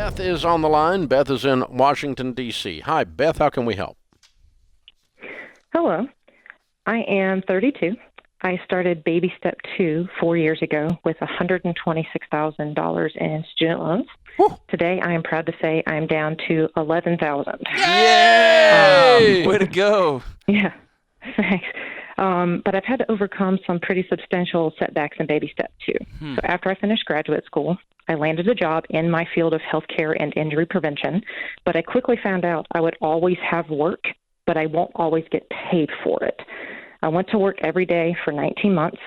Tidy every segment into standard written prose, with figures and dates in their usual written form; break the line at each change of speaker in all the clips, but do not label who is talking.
Beth is on the line. Beth is in Washington, D.C. Hi, Beth. How can we help?
Hello. I am 32. I started Baby Step 2 4 years ago with $126,000 in student loans.
Woo.
Today, I am proud to say I'm down to $11,000.
Yay! Way to go.
Yeah, thanks. But I've had to overcome some pretty substantial setbacks in Baby Step 2. So after I finished graduate school, I landed a job in my field of healthcare and injury prevention, but I quickly found out I would always have work, but I won't always get paid for it. I went to work every day for 19 months,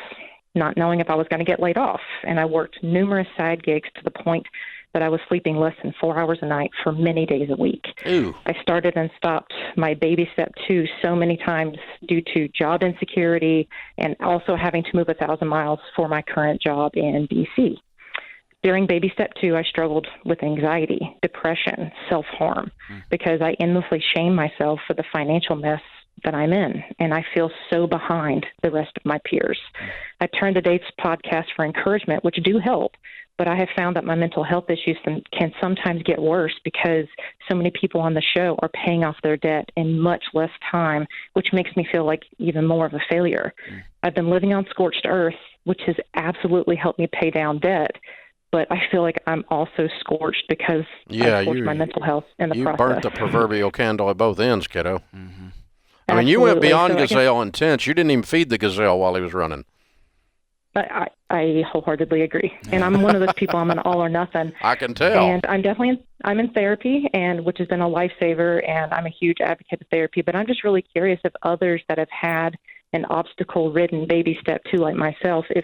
not knowing if I was going to get laid off, and I worked numerous side gigs to the point that I was sleeping less than 4 hours a night for many days a week.
Ooh.
I started and stopped my Baby Step 2 so many times due to job insecurity and also having to move 1,000 miles for my current job in D.C. During Baby Step 2, I struggled with anxiety, depression, self-harm, because I endlessly shame myself for the financial mess that I'm in, and I feel so behind the rest of my peers. I turn to Dave's podcast for encouragement, which do help, but I have found that my mental health issues can sometimes get worse because so many people on the show are paying off their debt in much less time, which makes me feel like even more of a failure. I've been living on scorched earth, which has absolutely helped me pay down debt, but I feel like I'm also scorched because I scorched my mental health in the process.
You burnt the proverbial candle at both ends, kiddo.
Mm-hmm.
I mean, you went beyond
So
gazelle intense. You didn't even feed the gazelle while he was running.
I wholeheartedly agree. And I'm one of those people, I'm an all or nothing.
I can tell.
And I'm in therapy, and which has been a lifesaver, and I'm a huge advocate of therapy. But I'm just really curious if others that have had an obstacle-ridden Baby Step 2 like myself, if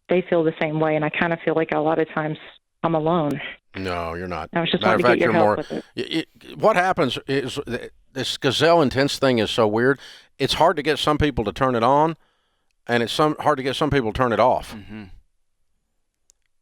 they feel the same way. And I kind of feel like a lot of times I'm alone.
No, you're not.
I was just
Matter
wanting
of
to
fact,
get your
you're
help
more.
with it.
What happens is this gazelle intense thing is so weird. It's hard to get some people to turn it on, and it's hard to get some people to turn it off.
Mm-hmm.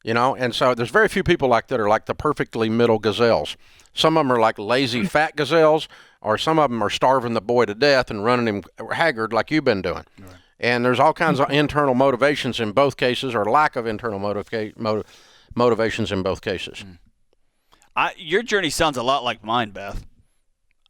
You know, and so there's very few people that are like the perfectly middle gazelles. Some of them are like lazy fat gazelles, or some of them are starving the boy to death and running him haggard like you've been doing. Right. And there's all kinds of internal motivations in both cases, or lack of internal motivations in both cases.
Your journey sounds a lot like mine, Beth.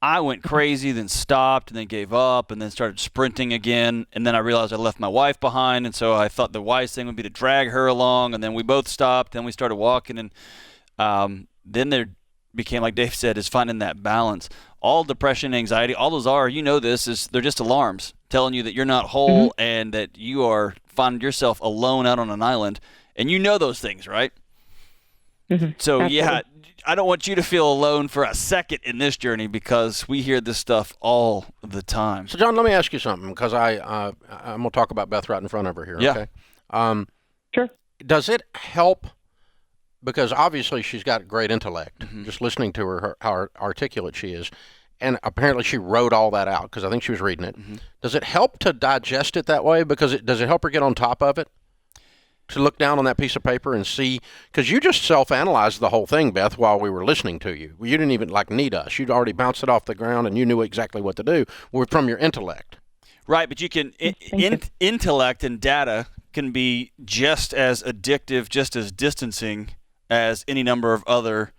I went crazy, then stopped, and then gave up, and then started sprinting again. And then I realized I left my wife behind, and so I thought the wise thing would be to drag her along. And then we both stopped, then we started walking, and then there became, like Dave said, is finding that balance. All depression, anxiety, all those are, you know this, is they're just alarms telling you that you're not whole and that you are finding yourself alone out on an island. And you know those things, right?
Mm-hmm.
So,
Absolutely.
yeah, I don't want you to feel alone for a second in this journey because we hear this stuff all the time.
So, John, let me ask you something, because I'm going to talk about Beth right in front of her here,
Yeah.
okay?
Sure.
Does it help, because obviously she's got great intellect, just listening to her, how articulate she is, and apparently she wrote all that out, because I think she was reading it. Does it help to digest it that way? Because does it help her get on top of it? To look down on that piece of paper and see, because you just self-analyzed the whole thing, Beth, while we were listening to you. You didn't even need us. You'd already bounced it off the ground and you knew exactly what to do from your intellect.
Right, but you can intellect and data can be just as addictive, just as distancing as any number of other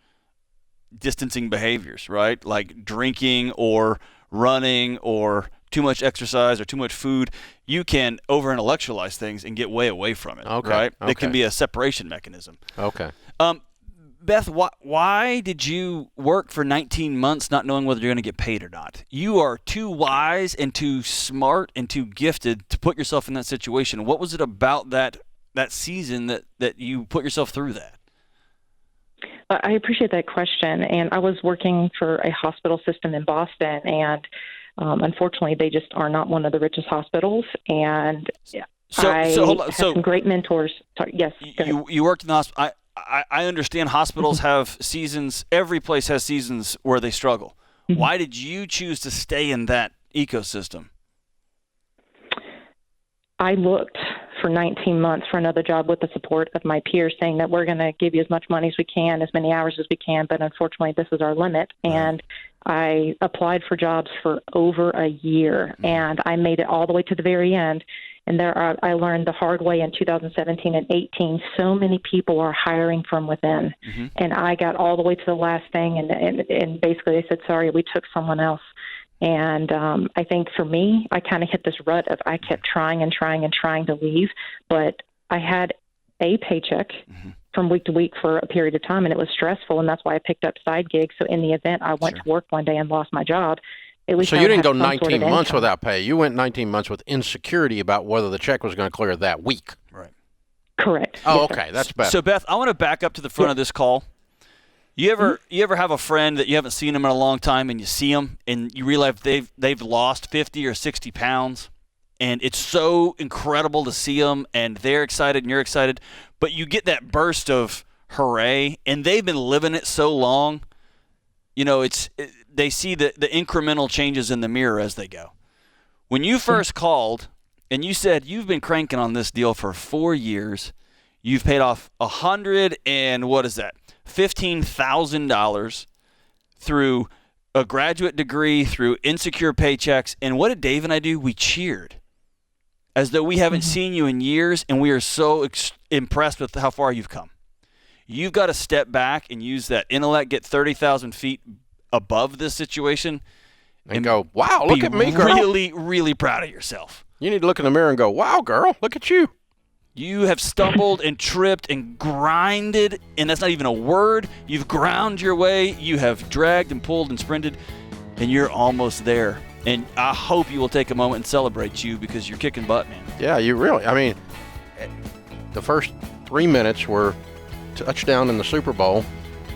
distancing behaviors, right? Like drinking or running or too much exercise or too much food. You can over-intellectualize things and get way away from it, right? It can be a separation mechanism.
Okay.
Beth, why did you work for 19 months not knowing whether you're going to get paid or not? You are too wise and too smart and too gifted to put yourself in that situation. What was it about that season that you put yourself through that?
I appreciate that question. And I was working for a hospital system in Boston, and unfortunately, they just are not one of the richest hospitals. And I had some great mentors. Sorry, yes.
You worked in the hospital. I understand hospitals have seasons. Every place has seasons where they struggle. Why did you choose to stay in that ecosystem?
I looked for 19 months for another job with the support of my peers, saying that we're going to give you as much money as we can, as many hours as we can, but unfortunately this is our limit. And I applied for jobs for over a year, and I made it all the way to the very end. And I learned the hard way in 2017 and 18. So many people are hiring from within, and I got all the way to the last thing, and basically they said, "Sorry, we took someone else." And I think for me, I kind of hit this rut of I kept trying and trying and trying to leave, but I had a paycheck from week to week for a period of time, and it was stressful, and that's why I picked up side gigs. So in the event I went to work one day and lost my job, at least
so
I
you
would
didn't
have
go
some
19
sort of
months
income.
without pay. You went 19 months with insecurity about whether the check was going to clear that week.
Right.
Correct.
Oh,
Yes, sir.
okay. That's better.
So, Beth, I want to back up to the front of this call. You ever have a friend that you haven't seen them in a long time, and you see them, and you realize they've lost 50 or 60 pounds, and it's so incredible to see them, and they're excited and you're excited, but you get that burst of hooray, and they've been living it so long. You know, they see the incremental changes in the mirror as they go. When you first called and you said you've been cranking on this deal for 4 years, you've paid off $15,000 through a graduate degree, through insecure paychecks. And what did Dave and I do? We cheered as though we haven't seen you in years, and we are so impressed with how far you've come. You've got to step back and use that intellect, get 30,000 feet above this situation,
and go, wow, look at me, girl.
Really, really proud of yourself.
You need to look in the mirror and go, wow, girl, look at you.
You have stumbled and tripped and grinded, and that's not even a word. You've ground your way. You have dragged and pulled and sprinted, and you're almost there. And I hope you will take a moment and celebrate you, because you're kicking butt, man.
Yeah, you really. I mean, the first 3 minutes were touchdown in the Super Bowl,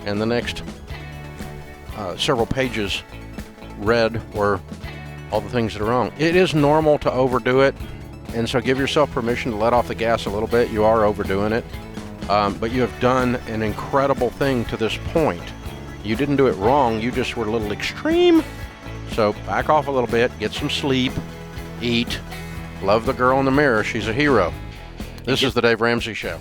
and the next several pages read were all the things that are wrong. It is normal to overdo it, and so give yourself permission to let off the gas a little bit. You are overdoing it, but you have done an incredible thing to this point. You didn't do it wrong. You just were a little extreme. So back off a little bit, get some sleep, eat, love the girl in the mirror. She's a hero. This is the Dave Ramsey Show.